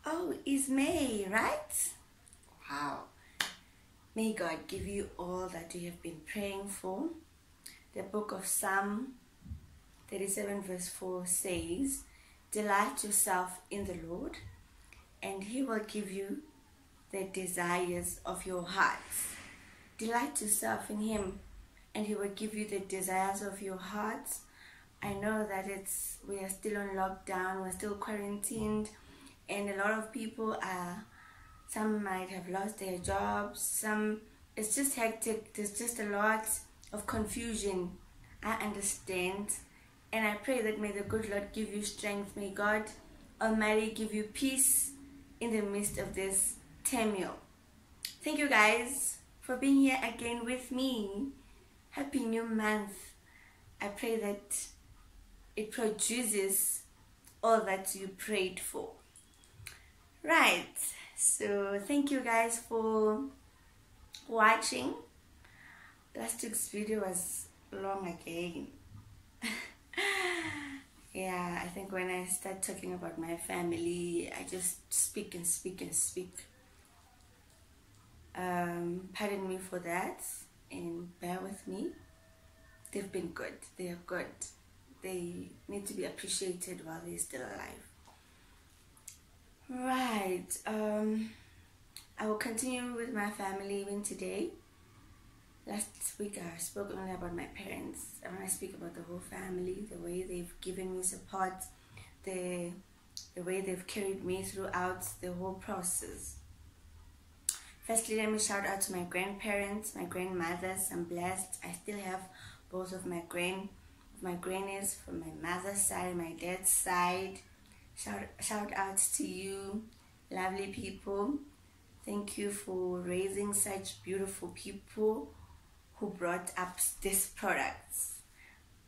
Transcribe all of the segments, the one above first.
Oh, it's May, right? Wow. May God give you all that you have been praying for. The book of Psalm 37 verse 4 says, "Delight yourself in the Lord, and He will give you the desires of your hearts." Delight yourself in Him, and He will give you the desires of your hearts. I know that we are still on lockdown, we're still quarantined, and a lot of people some might have lost their jobs, it's just hectic, there's just a lot of confusion. I understand, and I pray that may the good Lord give you strength, may God Almighty give you peace in the midst of this turmoil. Thank you guys for being here again with me. Happy new month. I pray that it produces all that you prayed for. Right, so thank you guys for watching. Last week's video was long again. Yeah, I think when I start talking about my family, I just speak and speak and speak. Pardon me for that, and bear with me. They've been good. They are good. They need to be appreciated while they're still alive. Right. I will continue with my family even today. Last week I spoke only about my parents. I want to speak about the whole family, the way they've given me support, the way they've carried me throughout the whole process. Firstly, let me shout out to my grandparents, my grandmothers. I'm blessed. I still have both of my grannies from my mother's side, my dad's side. Shout out to you, lovely people. Thank you for raising such beautiful people who brought up these products.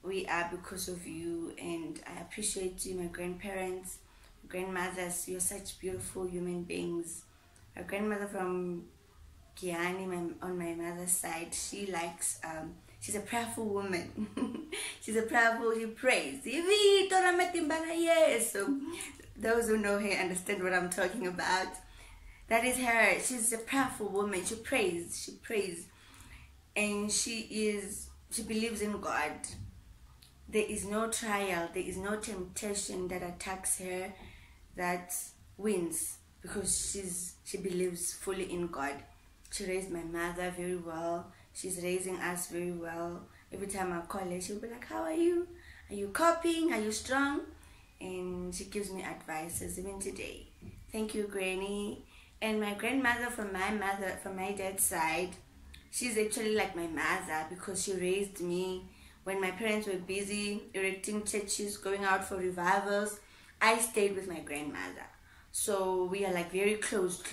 We are because of you, and I appreciate you, my grandparents, grandmothers. You're such beautiful human beings. My grandmother from Kiani, on my mother's side, she's a prayerful woman. She's a prayerful, she prays. So those who know her understand what I'm talking about. That is her. She's a prayerful woman. She prays. And she believes in God. There is no trial, there is no temptation that attacks her that wins, because she believes fully in God. She raised my mother very well. She's raising us very well. Every time I call her, she'll be like, "How are you? Are you coping? Are you strong?" And she gives me advices even today. Thank you, Granny. And my grandmother from my dad's side, she's actually like my mother, because she raised me when my parents were busy erecting churches, going out for revivals. I stayed with my grandmother. So we are like very close.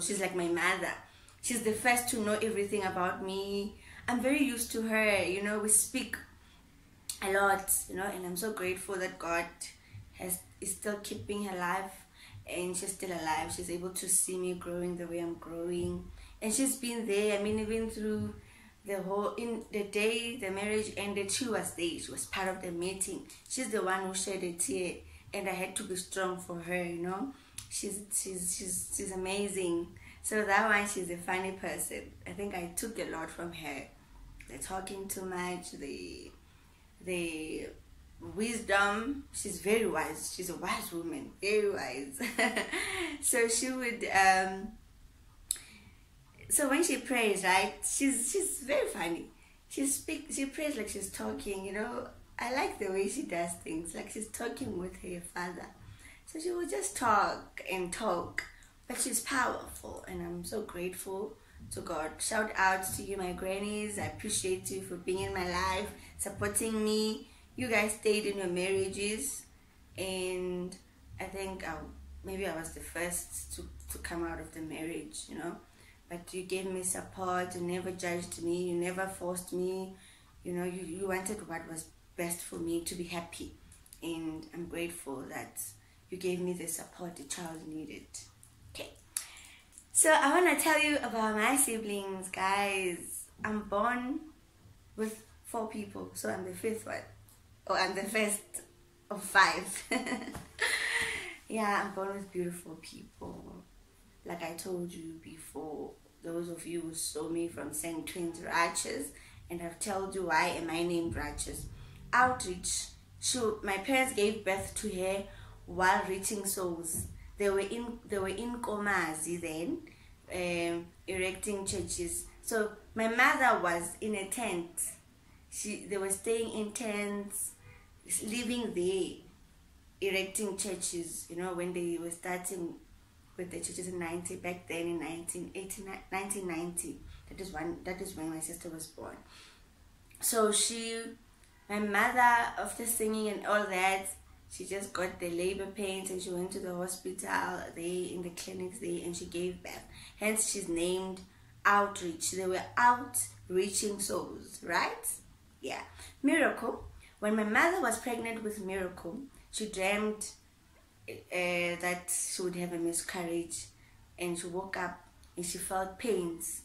She's like my mother. She's the first to know everything about me. I'm very used to her, we speak a lot, and I'm so grateful that God is still keeping her alive, and she's still alive. She's able to see me growing the way I'm growing, and she's been there. I mean, even through in the day the marriage ended, she was there. She was part of the meeting. She's the one who shed a tear, and I had to be strong for her. She's amazing. So that one, she's a funny person. I think I took a lot from her. The talking too much, the wisdom. She's very wise. She's a wise woman, very wise. So she would so when she prays, right, she's very funny. She prays like she's talking, I like the way she does things, like she's talking with her father. So she will just talk and talk, but she's powerful, and I'm so grateful to God. Shout out to you, my grannies. I appreciate you for being in my life, supporting me. You guys stayed in your marriages, and I think maybe I was the first to come out of the marriage, but you gave me support. You never judged me, you never forced me, you wanted what was best for me to be happy, and I'm grateful that you gave me the support the child needed. Okay, so I want to tell you about my siblings, guys. I'm born with 4 people, so I'm the 5th one. Oh, I'm the first of 5. Yeah, I'm born with beautiful people. Like I told you before, those of you who saw me from St. Twins Righteous, and I've told you why am I named Righteous. Outreach. My parents gave birth to her while reaching souls. They were in Komazi then, erecting churches. So my mother was in a tent. They were staying in tents, living there, erecting churches, when they were starting with the churches in 90, back then in 1989, 1990. That is when my sister was born. So my mother, after singing and all that, she just got the labor pains and she went to the hospital there, in the clinics there, and she gave birth. Hence she's named Outreach. They were out reaching souls, right? Yeah. Miracle. When my mother was pregnant with Miracle, she dreamed that she would have a miscarriage, and she woke up and she felt pains.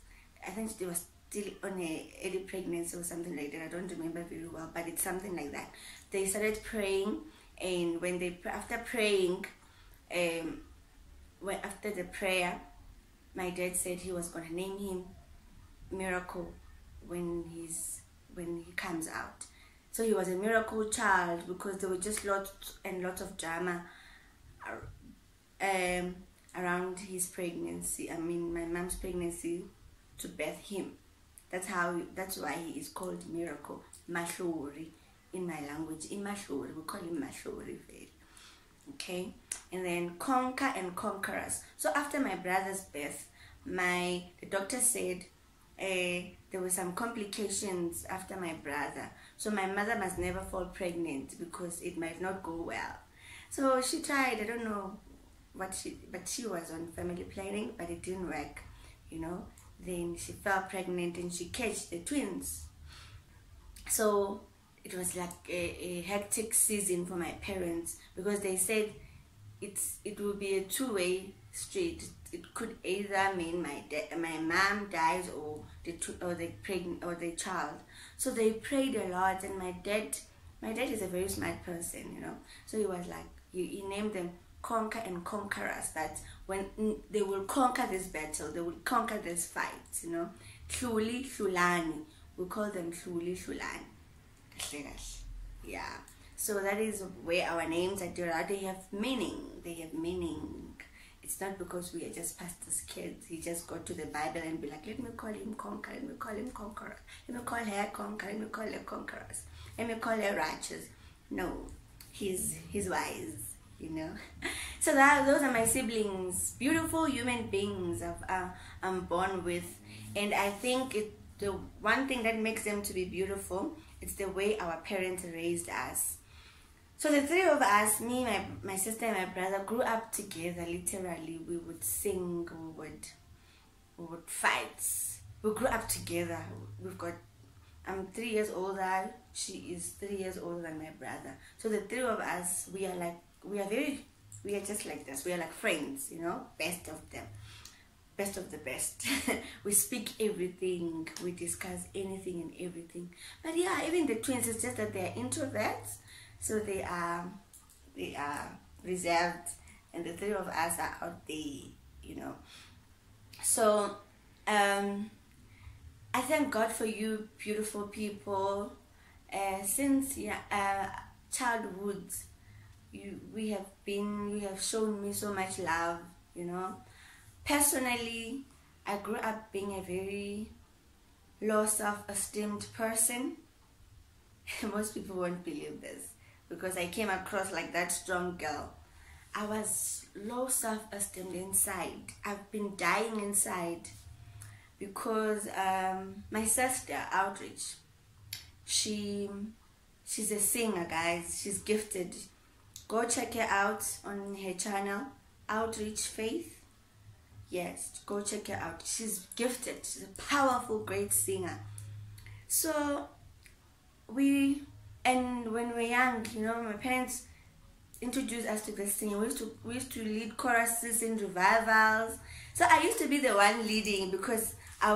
I think she was still on a early pregnancy or something like that. I don't remember very well, but it's something like that. They started praying, and after praying, after the prayer, my dad said he was going to name him Miracle when he comes out. So he was a miracle child because there were just lots and lots of drama around his pregnancy. I mean, my mom's pregnancy to birth him. That's why he is called Miracle. Mahlori in my language. In Mahlori, we call him Mahlori. Okay, and then conquer and conquerors. So after my brother's birth, the doctor said there were some complications after my brother. So my mother must never fall pregnant because it might not go well. So she tried, I don't know but she was on family planning, but it didn't work, Then she fell pregnant and she catched the twins. So it was like a hectic season for my parents because they said it will be a two-way street. It could either mean my mom dies or the child. So they prayed a lot, and my dad is a very smart person, So he was like, he named them Conquer and Conquerors, that when they will conquer this battle, they will conquer this fight, Hluli Hlulani. We call them Hluli Hlulani. Yeah. So that is where our names are derived. They have meaning. It's not because we are just pastor's kids. He just go to the Bible and be like, let me call him Conquer, let me call him Conqueror, let me call her Conquer, let me call her Conquerors, let me call her Righteous. No, he's wise, So those are my siblings, beautiful human beings I'm born with, and I think the one thing that makes them to be beautiful, it's the way our parents raised us. So the three of us, me, my sister and my brother, grew up together. Literally, we would sing, we would fight. We grew up together. I'm 3 years older. She is 3 years older than my brother. So the three of us, we are just like this. We are like friends, best of them. Best of the best. We speak everything. We discuss anything and everything. But yeah, even the twins, it's just that they're introverts. So they are reserved, and the three of us are out there, So I thank God for you, beautiful people. Since childhood, we have shown me so much love, Personally, I grew up being a very low self-esteemed person. Most people won't believe this, because I came across like that strong girl. I was low self-esteem inside. I've been dying inside because my sister, Outreach, she's a singer, guys. She's gifted. Go check her out on her channel, Outreach Faith. Yes, go check her out. She's gifted. She's a powerful, great singer. So when we were young, my parents introduced us to this singing. We used to lead choruses in revivals. So I used to be the one leading because I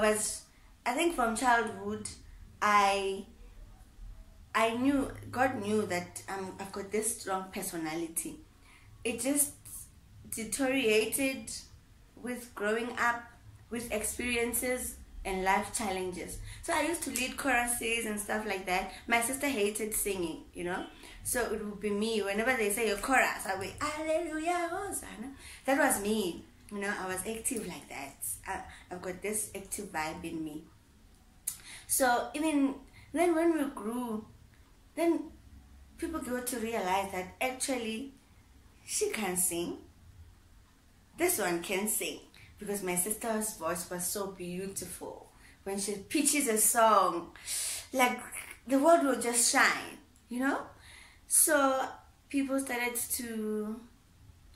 think from childhood, I knew, God knew that I've got this strong personality. It just deteriorated with growing up, with experiences and life challenges. So I used to lead choruses and stuff like that. My sister hated singing, you know. So it would be me. Whenever they say a chorus, I would, Hallelujah, Hosanna. That was me. You know, I was active like that. I've got this active vibe in me. So even then when we grew, then people got to realize that actually she can sing. This one can sing. Because my sister's voice was so beautiful. When she pitches a song, like the world will just shine, you know? So people started to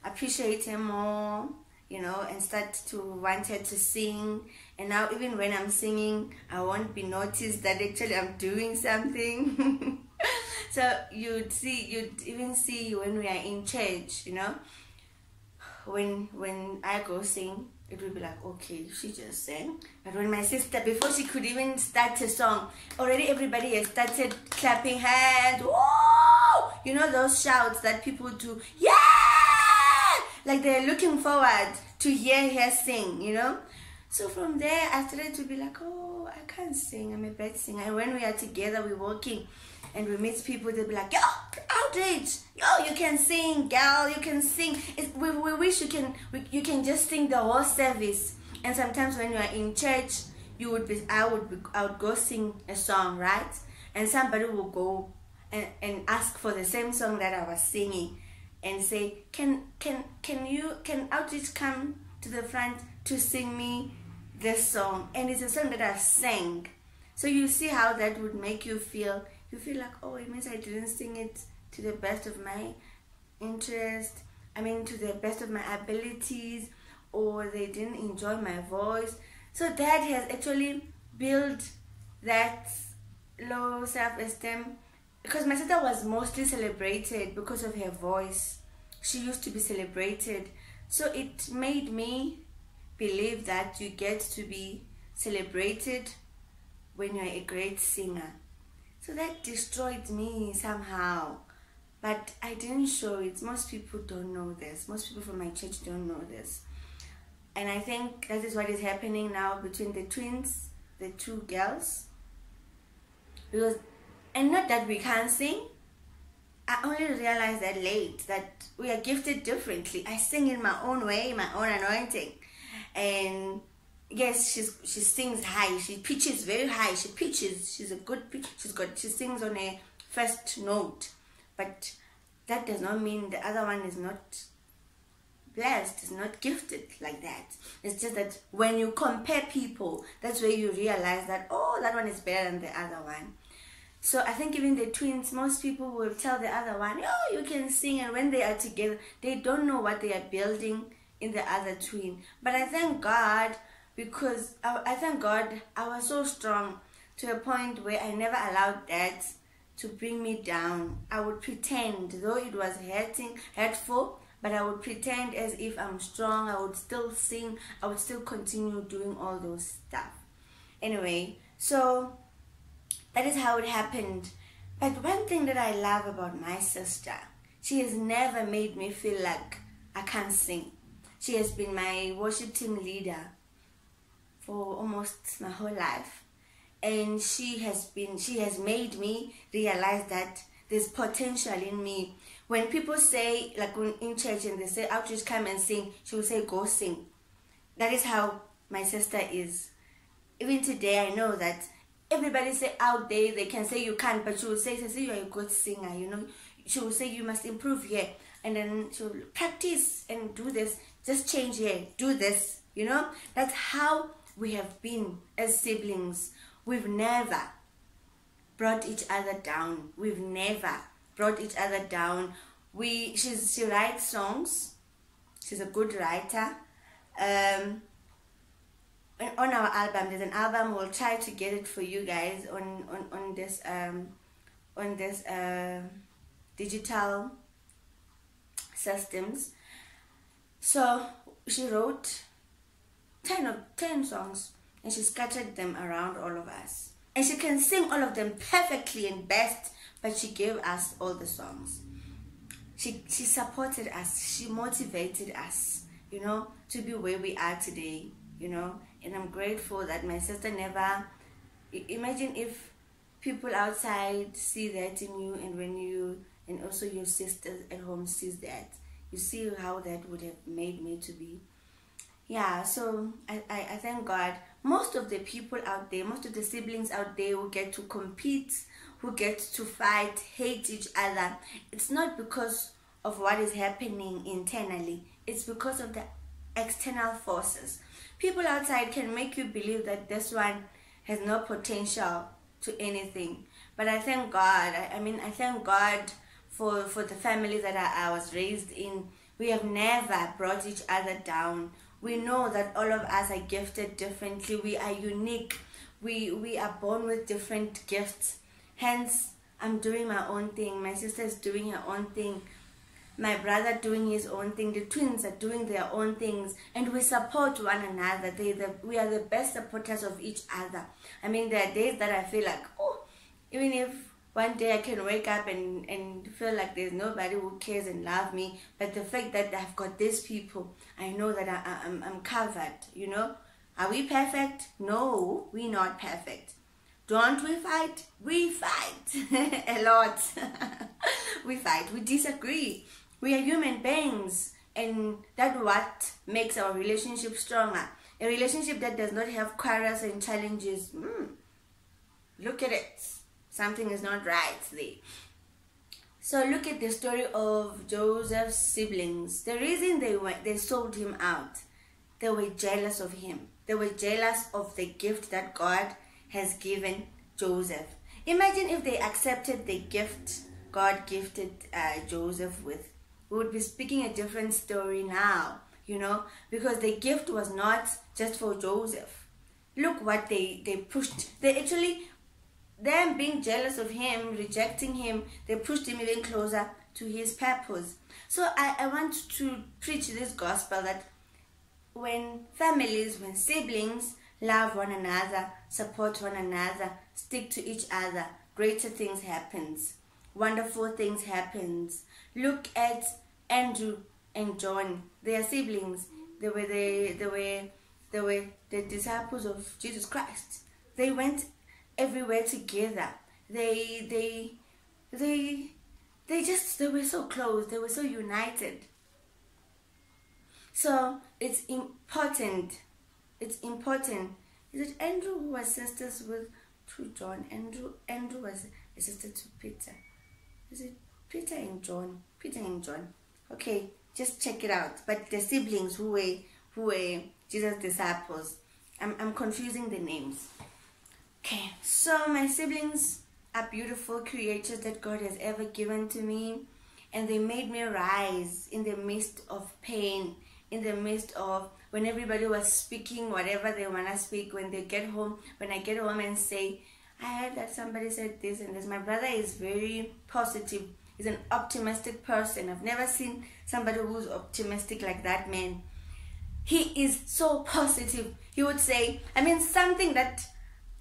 appreciate her more, you know, and start to want her to sing. And now even when I'm singing, I won't be noticed that actually I'm doing something. So you'd even see when we are in church, you know, when I go sing, it would be like, okay, she just sang. But when my sister, before she could even start a song, already everybody has started clapping hands. Whoa! You know those shouts that people do? Yeah! Like they're looking forward to hear her sing, you know? So from there, I started to be like, oh, I can't sing. I'm a bad singer. And when we are together, we're walking and we meet people, they'll be like, yo, outrage. Yo, you can sing, girl. You can sing. We wish you can just sing the whole service. And sometimes when you are in church, I would go sing a song, right? And somebody will go and ask for the same song that I was singing and say, can outreach come to the front to sing me this song? And it's a song that I've sang. So you see how that would make you feel. You feel like, oh, it means I didn't sing it to the best of my interest. I mean, to the best of my abilities, or they didn't enjoy my voice. So that has actually built that low self-esteem. Because my sister was mostly celebrated because of her voice. She used to be celebrated. So it made me believe that you get to be celebrated when you're a great singer. So that destroyed me somehow. But I didn't show it. Most people don't know this. Most people from my church don't know this. And I think that is what is happening now between the twins, the two girls. And not that we can't sing. I only realized that late, that we are gifted differently. I sing in my own way, my own anointing. And yes, she sings high. She pitches very high. She pitches. She's a good pitch. She sings on a first note. But that does not mean the other one is not blessed, is not gifted like that. It's just that when you compare people, that's where you realize that, oh, that one is better than the other one. So I think even the twins, most people will tell the other one, oh, you can sing. And when they are together, they don't know what they are building in the other twin. But I thank God, because I thank God I was so strong to a point where I never allowed that to bring me down. I would pretend, though it was hurtful, but I would pretend as if I'm strong. I would still sing. I would still continue doing all those stuff. Anyway, so that is how it happened. But one thing that I love about my sister, she has never made me feel like I can't sing. She has been my worship team leader for almost my whole life. And she has made me realize that there's potential in me. When people say, like in church, and they say, outreach, come and sing, she will say, go sing. That is how my sister is. Even today, I know that everybody say out there, they can say you can't, but she will say you're a good singer, you know. She will say you must improve here. And then she will practice and do this. Just change here, do this, you know. That's how we have been as siblings. We've never brought each other down. We've never brought each other down. She writes songs. She's a good writer. On our album, there's an album. We'll try to get it for you guys on this digital systems. So she wrote 10 songs, and she scattered them around all of us. And she can sing all of them perfectly and best, but she gave us all the songs. she supported us, she motivated us, you know, to be where we are today, you know. And I'm grateful that my sister never, imagine if people outside see that in you, and when you, and also your sister at home sees that, you see how that would have made me to be. Yeah, so I thank God. Most of the people out there, most of the siblings out there who get to compete, who get to fight, hate each other, it's not because of what is happening internally. It's because of the external forces. People outside can make you believe that this one has no potential to anything. But I thank God. I thank God for the family that I was raised in. We have never brought each other down. We know that all of us are gifted differently. We are unique. We are born with different gifts. Hence, I'm doing my own thing. My sister is doing her own thing. My brother doing his own thing. The twins are doing their own things. And we support one another. We are the best supporters of each other. I mean, there are days that I feel like, oh, even if one day I can wake up and feel like there's nobody who cares and love me, but the fact that I've got these people, I know that I'm covered, you know. Are we perfect? No, we're not perfect. Don't we fight? We fight a lot. We fight, we disagree. We are human beings, and that's what makes our relationship stronger. A relationship that does not have quarrels and challenges, look at it. Something is not right there. So look at the story of Joseph's siblings. The reason they sold him out, they were jealous of him. They were jealous of the gift that God has given Joseph. Imagine if they accepted the gift God gifted Joseph with. We would be speaking a different story now, you know, because the gift was not just for Joseph. Look what they pushed. They actually, them being jealous of him, rejecting him, they pushed him even closer to his purpose. So I want to preach this gospel that when families, when siblings love one another, support one another, stick to each other, greater things happens. Wonderful things happens. Look at Andrew and John. They are siblings. They were the disciples of Jesus Christ. They went everywhere together. They were so close. They were so united. So it's important. It's important. Is it Andrew who was sisters with John? Andrew was a sister to Peter. Is it Peter and John? Peter and John. Okay, just check it out. But the siblings who were Jesus' disciples. I'm confusing the names. Okay, so my siblings are beautiful creatures that God has ever given to me, and they made me rise in the midst of pain, in the midst of when everybody was speaking whatever they want to speak. When I get home and say, I heard that somebody said this and this. My brother is very positive. He's an optimistic person. I've never seen somebody who's optimistic like that man. He is so positive. He would say, something that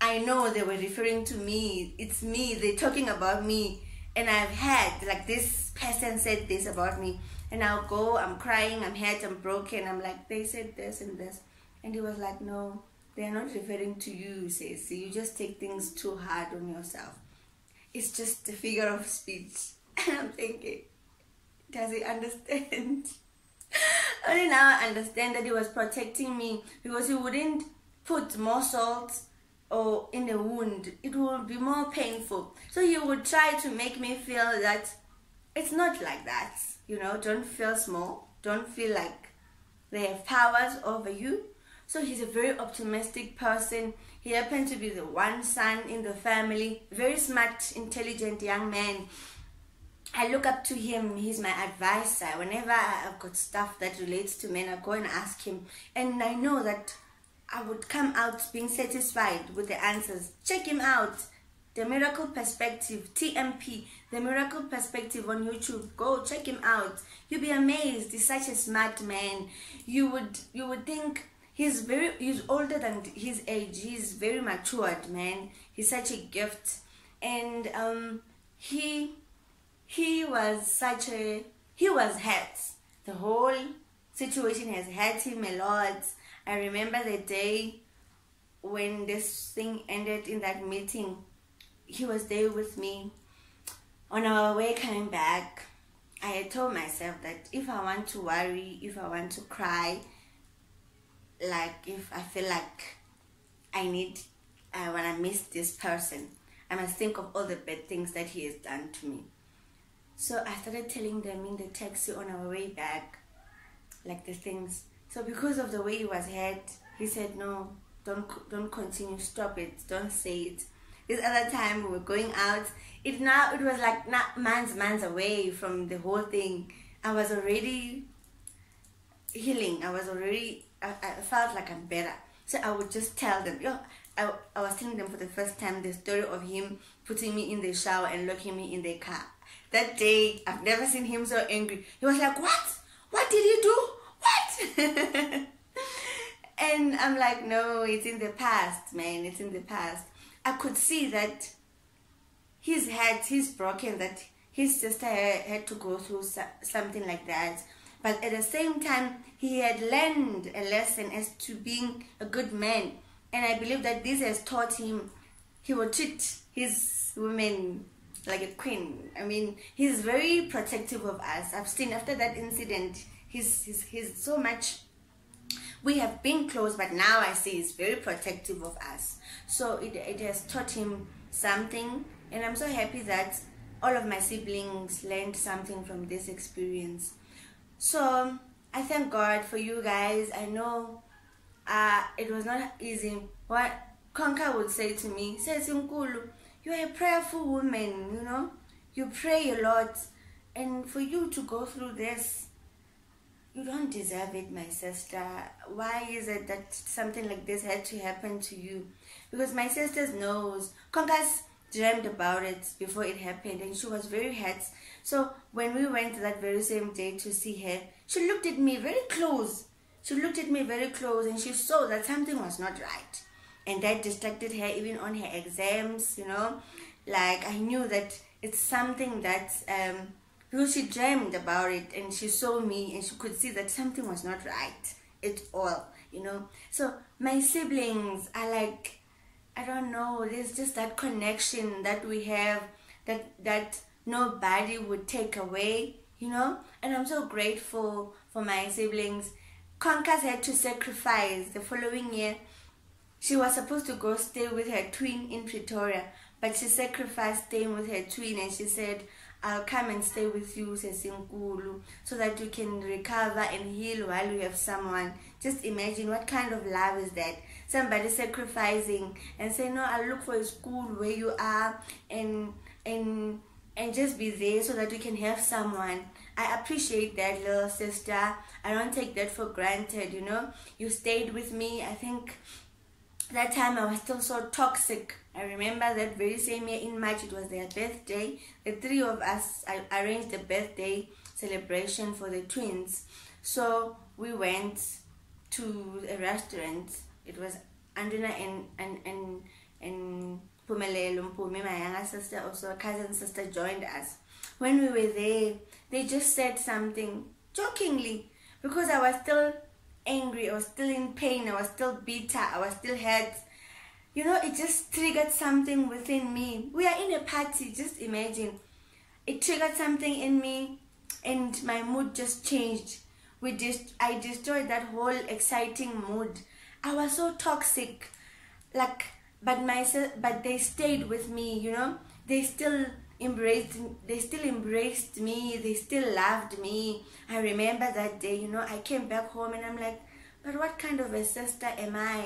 I know they were referring to me. It's me. They're talking about me. And I've had, like, this person said this about me. And I'll go, I'm crying, I'm hurt, I'm broken. I'm like, they said this and this. And he was like, no, they are not referring to you, sis. You just take things too hard on yourself. It's just a figure of speech. And I'm thinking, does he understand? Only now I understand that he was protecting me, because he wouldn't put more salt or in the wound. It will be more painful. So he would try to make me feel that it's not like that. You know, don't feel small. Don't feel like they have powers over you. So he's a very optimistic person. He happened to be the one son in the family. Very smart, intelligent young man. I look up to him. He's my advisor. Whenever I've got stuff that relates to men, I go and ask him. And I know that I would come out being satisfied with the answers. Check him out. The Miracle Perspective, TMP, The Miracle Perspective on YouTube. Go check him out. You'll be amazed. He's such a smart man. You would think he's older than his age. He's very matured, man. He's such a gift. And he was such a he was hurt. The whole situation has hurt him a lot. I remember the day when this thing ended in that meeting. He was there with me. On our way coming back, I had told myself that if I want to worry, if I want to cry, like if I feel like when I miss this person, I must think of all the bad things that he has done to me. So I started telling them in the taxi on our way back, like the things. So because of the way he was hurt, he said, no, don't continue, stop it, don't say it. This other time we were going out, it was like not months away from the whole thing. I was already healing. I felt like I'm better. So I would just tell them, I was telling them for the first time the story of him putting me in the shower and locking me in the car. That day, I've never seen him so angry. He was like, what? What did you do? What? And I'm like, no, it's in the past, man. It's in the past. I could see that he's broken, that his sister had to go through something like that. But at the same time, he had learned a lesson as to being a good man. And I believe that this has taught him he will treat his women like a queen. I mean, he's very protective of us. I've seen after that incident, he's so much. We have been close, but now I see he's very protective of us. So it has taught him something, and I'm so happy that all of my siblings learned something from this experience. So I thank God for you guys. I know it was not easy. What Conker would say to me, says, Nkulu, you're a prayerful woman, you know, you pray a lot, and for you to go through this, you don't deserve it, my sister. Why is it that something like this had to happen to you? Because my sister knows. Conker's dreamed about it before it happened, and she was very hurt. So when we went that very same day to see her, she looked at me very close. She looked at me very close, and she saw that something was not right. And that distracted her even on her exams, you know. Like, I knew that it's something that, because she dreamed about it, and she saw me, and she could see that something was not right at all, you know. So my siblings are like, I don't know, there's just that connection that we have that nobody would take away, you know. And I'm so grateful for my siblings. Conker's had to sacrifice. The following year, she was supposed to go stay with her twin in Pretoria, but she sacrificed staying with her twin, and she said, I'll come and stay with you, Sesinkulu, so that you can recover and heal while you have someone. Just imagine what kind of love is that? Somebody sacrificing and saying, no, I'll look for a school where you are and just be there so that you can have someone. I appreciate that, little sister. I don't take that for granted, you know. You stayed with me. I think that time I was still so toxic. I remember that very same year in March, it was their birthday. The three of us, I arranged a birthday celebration for the twins. So we went to a restaurant. It was Andrina and Pumelelo Mpumi, my younger sister, also a cousin sister, joined us. When we were there, they just said something jokingly, because I was still angry, I was still in pain, I was still bitter, I was still hurt. You know, it just triggered something within me. We are in a party, just imagine. It triggered something in me, and my mood just changed. I destroyed that whole exciting mood. I was so toxic, like, but they stayed with me, you know. They still embraced me, they still loved me. I remember that day, you know, I came back home and I'm like, but what kind of a sister am I?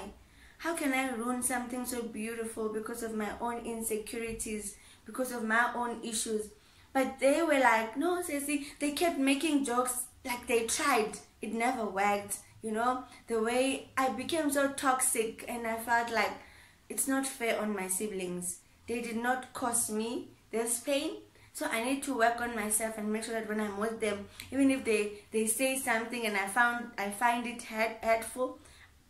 How can I ruin something so beautiful because of my own insecurities, because of my own issues? But they were like, no, Ceci, they kept making jokes, like they tried. It never worked, you know. The way I became so toxic, and I felt like it's not fair on my siblings. They did not cause me this pain. So I need to work on myself and make sure that when I'm with them, even if they say something and I find it hurtful,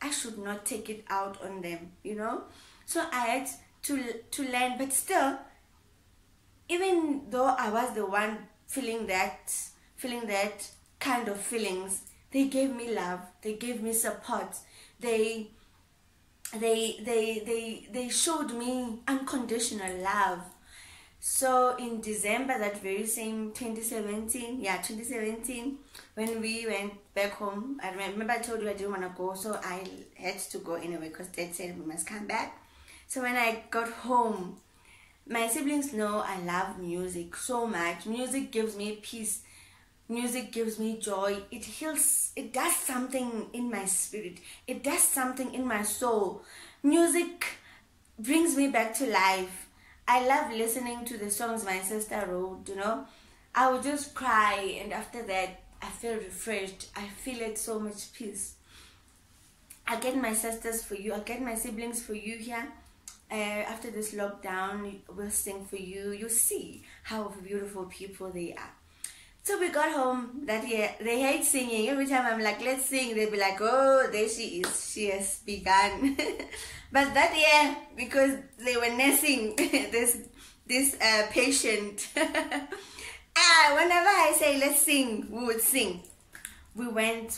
I should not take it out on them, you know. So I had to learn, but still, even though I was the one feeling feeling that kind of feelings. They gave me love. They gave me support. They showed me unconditional love. So in December, that very same 2017, when we went back home, I remember I told you I didn't want to go, so I had to go anyway because Dad said we must come back. So when I got home, my siblings know I love music so much. Music gives me peace. Music gives me joy. It heals. It does something in my spirit. It does something in my soul. Music brings me back to life. I love listening to the songs my sister wrote, you know. I would just cry, and after that, I feel refreshed. I feel it so much peace. I get my sisters for you. I get my siblings for you here. After this lockdown, we'll sing for you. You see how beautiful people they are. So we got home that year. They hate singing. Every time I'm like, let's sing, they'll be like, oh, there she is. She has begun. But that year, because they were nursing this patient, whenever I say, let's sing, we would sing. We went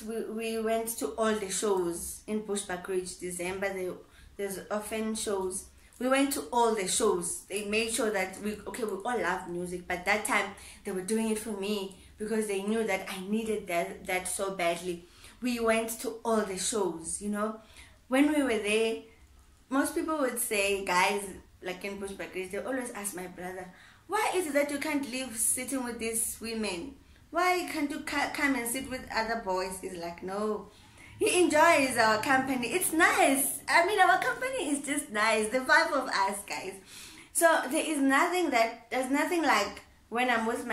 to all the shows in Bushbuck Ridge. December, there's often shows. We went to all the shows. They made sure that we all love music, but that time they were doing it for me because they knew that I needed that so badly. We went to all the shows, you know. When we were there, most people would say, guys, like in Bushbuck Ridge, they always ask my brother, why is it that you can't live sitting with these women? Why can't you come and sit with other boys? He's like, no. He enjoys our company. It's nice. I mean, our company is just nice. The five of us, guys. So there's nothing like when I'm with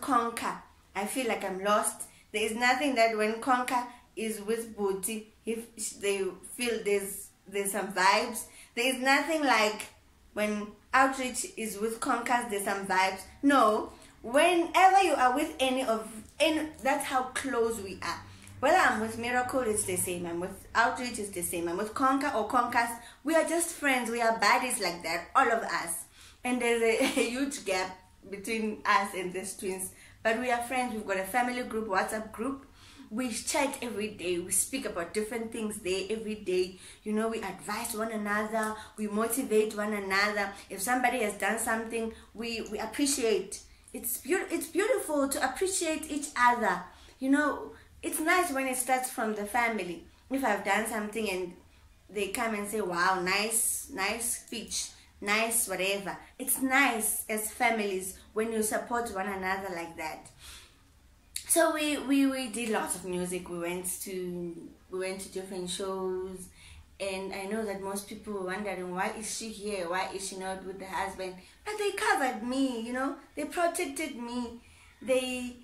Conker, I feel like I'm lost. There is nothing that when Conker is with Booty, if they feel there's some vibes. There is nothing like when Outreach is with Conker, there's some vibes. No, whenever you are with any, that's how close we are. Whether I'm with Miracle, it's the same. I'm with Outreach, it's the same. I'm with Conker or Conkers. We are just friends. We are buddies like that, all of us. And there's a huge gap between us and these twins. But we are friends. We've got a family group, WhatsApp group. We chat every day. We speak about different things there every day. You know, we advise one another. We motivate one another. If somebody has done something, we appreciate. It's beautiful to appreciate each other. You know, it's nice when it starts from the family. If I've done something and they come and say, wow, nice speech, nice whatever. It's nice as families when you support one another like that. So we did lots of music. We went to different shows, and I know that most people were wondering, why is she here? Why is she not with the husband? But they covered me, you know. They protected me. They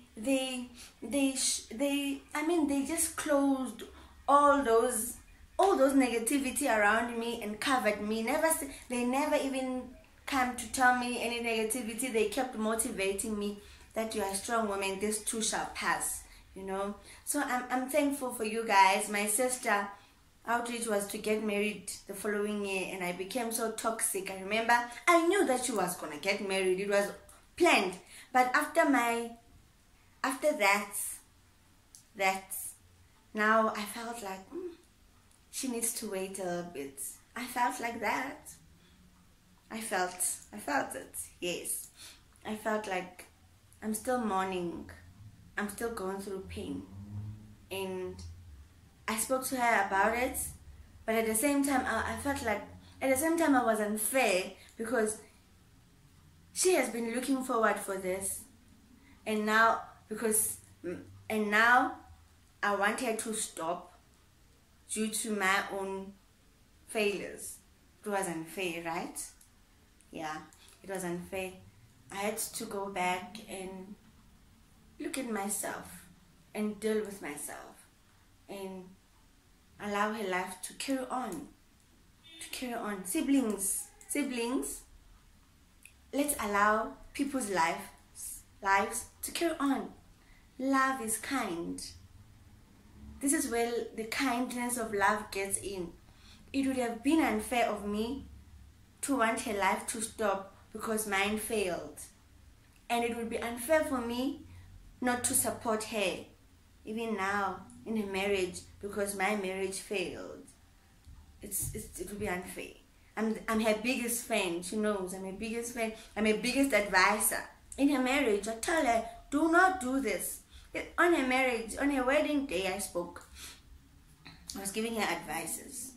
just closed all those negativity around me and covered me. They never even come to tell me any negativity. They kept motivating me that you are a strong woman. This too shall pass, you know. So I'm thankful for you guys. My sister Outreach was to get married the following year, and I became so toxic. I remember I knew that she was gonna get married. It was planned, but after that, now I felt like she needs to wait a little bit. I felt like that. I felt it. Yes, I felt like I'm still mourning. I'm still going through pain, and I spoke to her about it. But at the same time, I felt like I was unfair because she has been looking forward for this, and now I want her to stop due to my own failures. It was unfair, right? Yeah, it was unfair. I had to go back and look at myself and deal with myself and allow her life to carry on. Siblings, let's allow people's lives to carry on. Love is kind. This is where the kindness of love gets in. It would have been unfair of me to want her life to stop because mine failed. And it would be unfair for me not to support her, even now in her marriage, because my marriage failed. It would be unfair. I'm her biggest fan. She knows I'm her biggest fan. I'm her biggest advisor. In her marriage, I tell her, do not do this. On her marriage, on her wedding day, I spoke. I was giving her advices.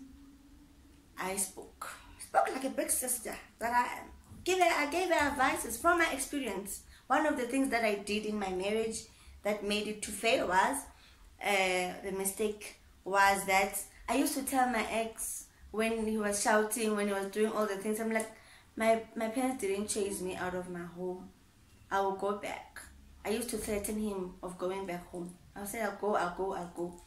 I spoke like a big sister that I am. I gave her advices from my experience. One of the things that I did in my marriage that made it to fail was, the mistake was that I used to tell my ex, when he was shouting, when he was doing all the things, I'm like, my parents didn't chase me out of my home. I will go back. I used to threaten him of going back home. I'll say, I'll go.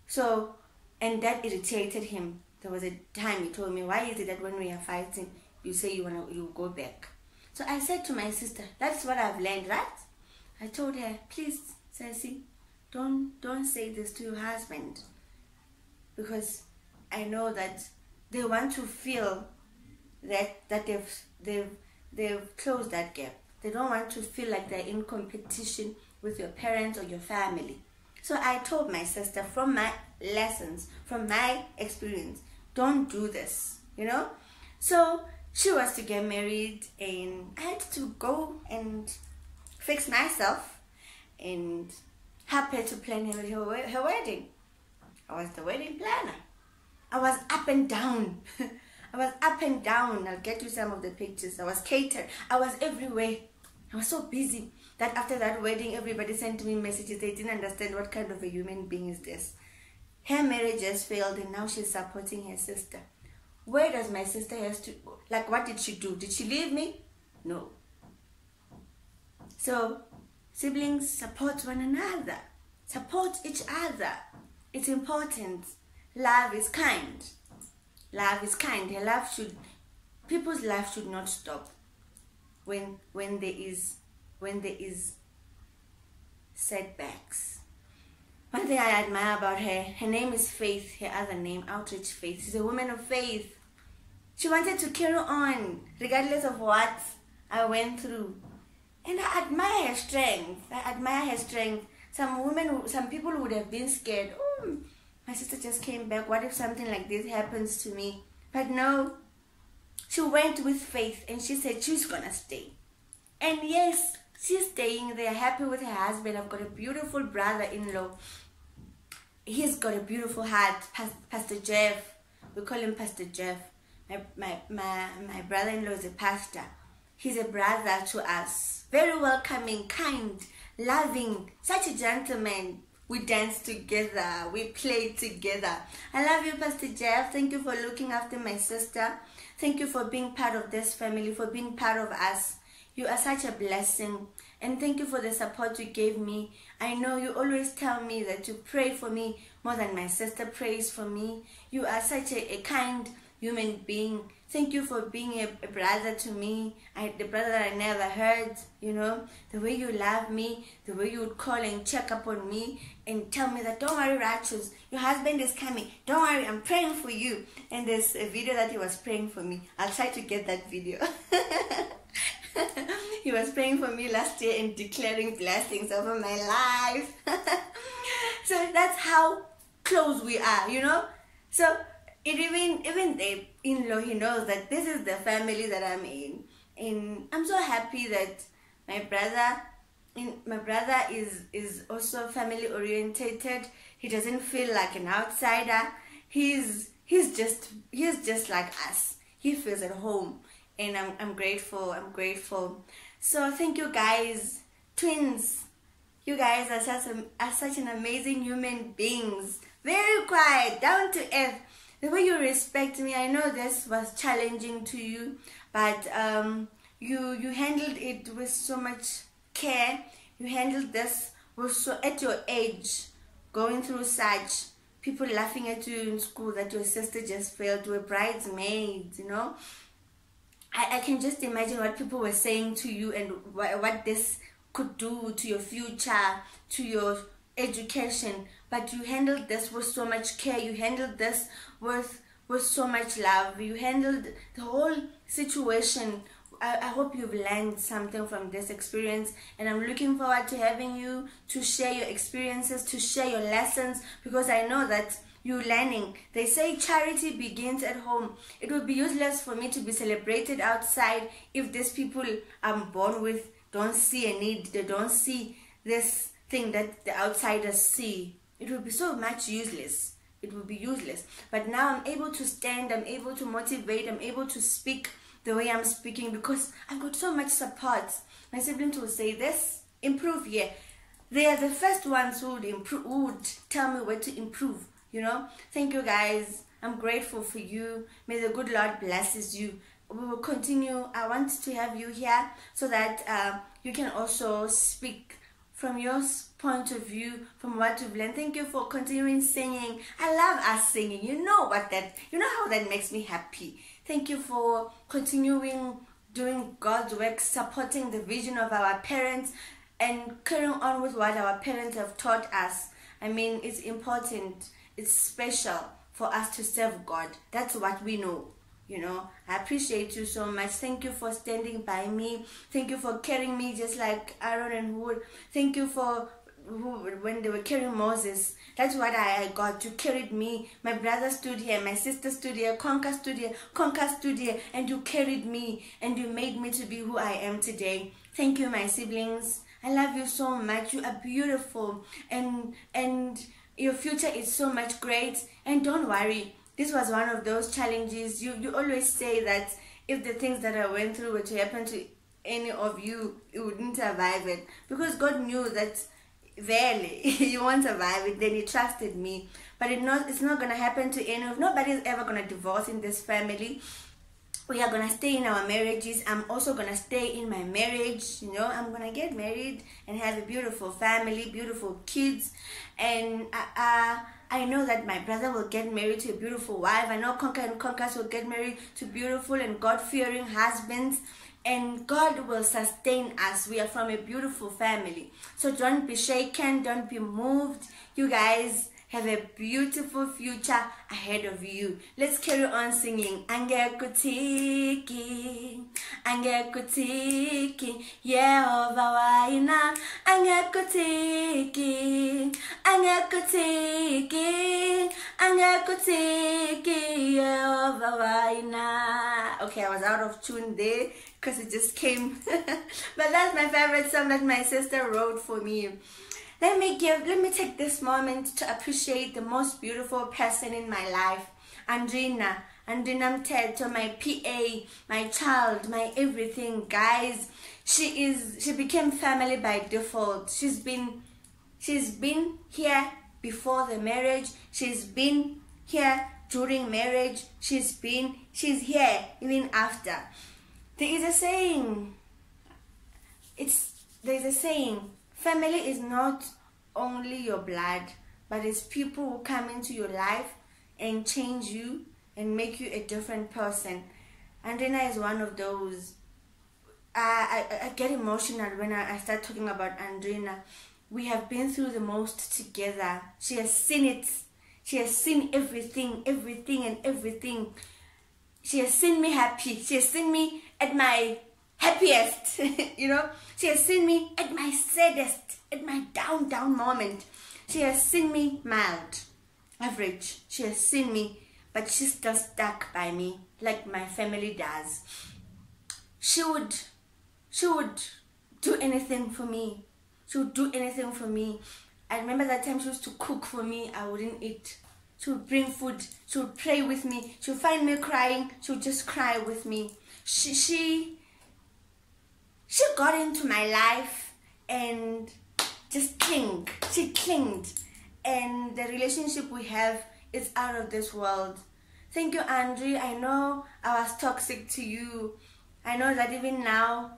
So, and that irritated him. There was a time he told me, why is it that when we are fighting, you say you go back? So I said to my sister, that's what I've learned, right? I told her, please, Ceci, don't say this to your husband, because I know that they want to feel that they've closed that gap. They don't want to feel like they're in competition with your parents or your family. So I told my sister, from my lessons, from my experience, don't do this, So she was to get married, and I had to go and fix myself and help her to plan her wedding. I was the wedding planner. I was up and down. I'll get you some of the pictures. I was catered. I was everywhere. I was so busy that after that wedding, everybody sent me messages. They didn't understand what kind of a human being is this. Her marriage has failed, and now she's supporting her sister. Where does my sister have to, what did she do? Did she leave me? No. So, siblings support one another. Support each other. It's important. Love is kind. Love is kind. People's life should not stop when there is setbacks. One thing I admire about her name is Faith. Her other name, Outreach Faith. She's a woman of faith. She wanted to carry on regardless of what I went through, and I admire her strength. Some people would have been scared. Oh, my sister just came back. What if something like this happens to me? But no, she went with faith, and she said she's gonna stay. And yes, she's staying there, happy with her husband. I've got a beautiful brother-in-law. He's got a beautiful heart, Pastor Jeff. We call him Pastor Jeff. My brother-in-law is a pastor. He's a brother to us. Very welcoming, kind, loving, such a gentleman. We dance together. We play together. I love you, Pastor Jeff. Thank you for looking after my sister. Thank you for being part of this family, for being part of us. You are such a blessing. And thank you for the support you gave me. I know you always tell me that you pray for me more than my sister prays for me. You are such a kind human being. Thank you for being a brother to me, the brother that I never heard, the way you love me, the way you would call and check up on me and tell me that, don't worry, Rachel, your husband is coming. Don't worry, I'm praying for you. And there's a video that he was praying for me. I'll try to get that video. He was praying for me last year and declaring blessings over my life. So that's how close we are, So even the in-law, he knows that this is the family that I'm in. And I'm so happy that my brother is also family orientated. He doesn't feel like an outsider. He's just like us. He feels at home. And I'm grateful. So thank you guys, twins. You guys are such an amazing human beings. Very quiet, down to earth. The way you respect me, I know this was challenging to you, but you handled it with so much care. You handled this at your age, going through such, people laughing at you in school that your sister just failed, you were bridesmaids, I can just imagine what people were saying to you and what this could do to your future, to your education. But you handled this with so much care. You handled this with so much love. You handled the whole situation I hope you've learned something from this experience, and I'm looking forward to having you to share your experiences, to share your lessons, because I know that you're learning. They say charity begins at home. It would be useless for me to be celebrated outside if these people I'm born with don't see a need, they don't see this thing that the outsiders see. It would be so much useless. It would be useless. But now I'm able to stand, I'm able to motivate, I'm able to speak the way I'm speaking because I've got so much support. My siblings will say this, improve here. They are the first ones who would improve, who would tell me where to improve, you know. Thank you guys. I'm grateful for you. May the good Lord blesses you. We will continue. I want to have you here so that you can also speak from your point of view, from what you've learned. Thank you for continuing singing. I love us singing. You know how that makes me happy. Thank you for continuing doing God's work, supporting the vision of our parents and carrying on with what our parents have taught us. I mean, it's important, it's special for us to serve God. That's what we know. You know, I appreciate you so much. Thank you for standing by me. Thank you for carrying me just like Aaron and Hur. Thank you for when they were carrying Moses. That's what I got. You carried me. My brother stood here. My sister stood here. Conker stood here. Conker stood here. And you carried me. And you made me to be who I am today. Thank you, my siblings. I love you so much. You are beautiful. And your future is so much great. And don't worry. This was one of those challenges. You always say that if the things that I went through were to happen to any of you, you wouldn't survive it. Because God knew that barely you won't survive it. Then He trusted me. But it's not going to happen to any of... Nobody's ever going to divorce in this family. We are going to stay in our marriages. I'm also going to stay in my marriage. You know, I'm going to get married and have a beautiful family, beautiful kids. And I know that my brother will get married to a beautiful wife. I know Conker and Conkers will get married to beautiful and God-fearing husbands. And God will sustain us. We are from a beautiful family. So don't be shaken. Don't be moved. You guys have a beautiful future ahead of you. Let's carry on singing. Angekutiki, angekutiki, Yehova waina. Angekutiki, angekutiki, angekutiki, Yehova waina. Okay, I was out of tune there because it just came. But that's my favorite song that my sister wrote for me. Let me take this moment to appreciate the most beautiful person in my life, Andrina Mteto, my PA, my child, my everything, guys. She became family by default. She's been here before the marriage. She's been here during marriage. She's here even after. There is a saying. Family is not only your blood, but it's people who come into your life and change you and make you a different person. Andrina is one of those. I get emotional when I start talking about Andrina. We have been through the most together. She has seen it. She has seen everything. She has seen me happy. She has seen me at my happiest, you know. She has seen me at my saddest, at my down moment. She has seen me mild, average. She has seen me, but she's still stuck by me like my family does. She would do anything for me. She would do anything for me. I remember that time she used to cook for me. I wouldn't eat. She would bring food. She would pray with me. She would find me crying. She would just cry with me. She got into my life and just clinged. She clinged. And the relationship we have is out of this world. Thank you, Andre. I know I was toxic to you. I know that even now,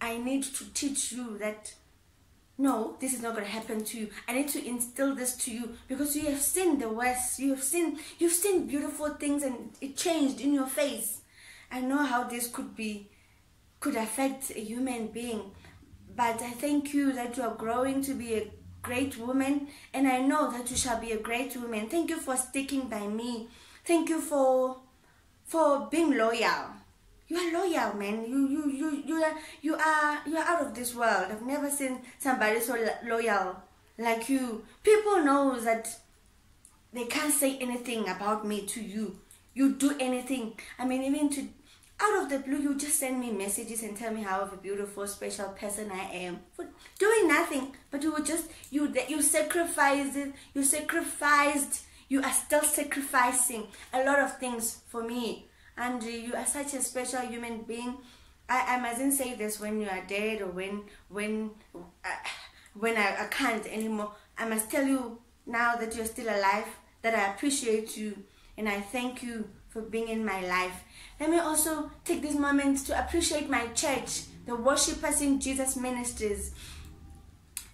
I need to teach you that, no, this is not going to happen to you. I need to instill this to you because you have seen the worst. You've seen beautiful things and it changed in your face. I know how this could affect a human being, but I thank you that you are growing to be a great woman, and I know that you shall be a great woman. Thank you for sticking by me. Thank you for being loyal. You are loyal, man. You are out of this world. I've never seen somebody so loyal like you. People know that they can't say anything about me to you. You do anything. I mean, even to out of the blue, you just send me messages and tell me how of a beautiful, special person I am for doing nothing. But you would just you sacrificed it. You sacrificed. You are still sacrificing a lot of things for me. And you are such a special human being. I mustn't say this when you are dead or when I can't anymore. I must tell you now that you're still alive, that I appreciate you and I thank you for being in my life. Let me also take this moment to appreciate my church, the Worshipers in Jesus Ministries,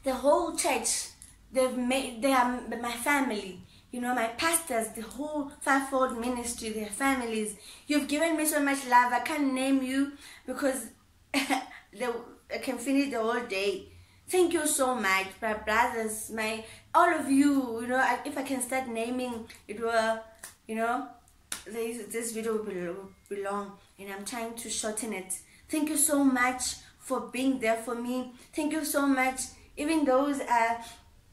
the whole church. They are my family. You know, my pastors, the whole fivefold ministry, their families. You've given me so much love. I can't name you because I can finish the whole day. Thank you so much, my brothers, all of you. You know, if I can start naming, it will, you know, this video will be long, and I'm trying to shorten it. Thank you so much for being there for me. Thank you so much. Even those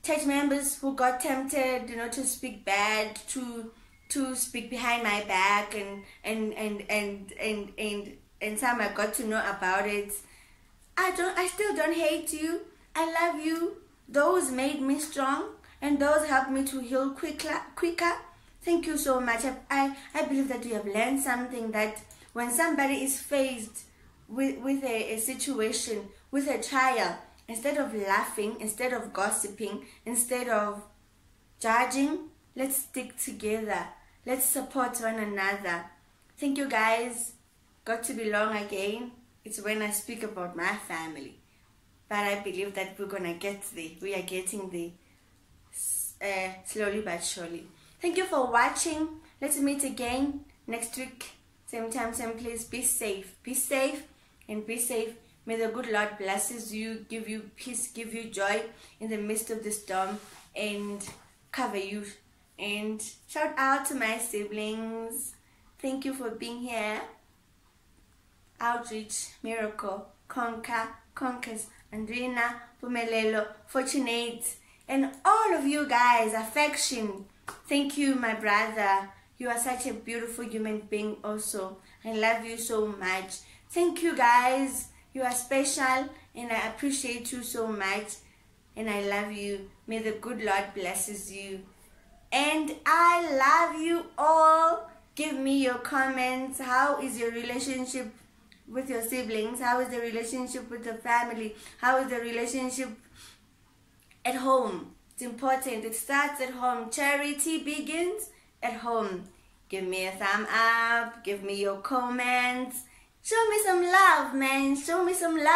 church members who got tempted, you know, to speak bad, to speak behind my back, and some I got to know about it. I still don't hate you. I love you. Those made me strong, and those helped me to heal quicker. Thank you so much. I believe that you have learned something, that when somebody is faced with a situation, with a trial, instead of laughing, instead of gossiping, instead of judging, let's stick together. Let's support one another. Thank you, guys. Got to be long again. It's when I speak about my family. But I believe that we're going to get there. We are getting there. Slowly but surely. Thank you for watching. Let's meet again next week. Same time, same place. Be safe. Be safe and be safe. May the good Lord blesses you, give you peace, give you joy in the midst of the storm, and cover you. And shout out to my siblings. Thank you for being here. Outreach, Miracle, Conquers, Andrina, Pumelelo, Fortunate, and all of you guys, Affection. Thank you, my brother. You are such a beautiful human being also. I love you so much. Thank you, guys. You are special, and I appreciate you so much, and I love you. May the good Lord blesses you. And I love you all. Give me your comments. How is your relationship with your siblings? How is the relationship with the family? How is the relationship at home? It's important. It starts at home. Charity begins at home. Give me a thumb up. Give me your comments. Show me some love, man. Show me some love.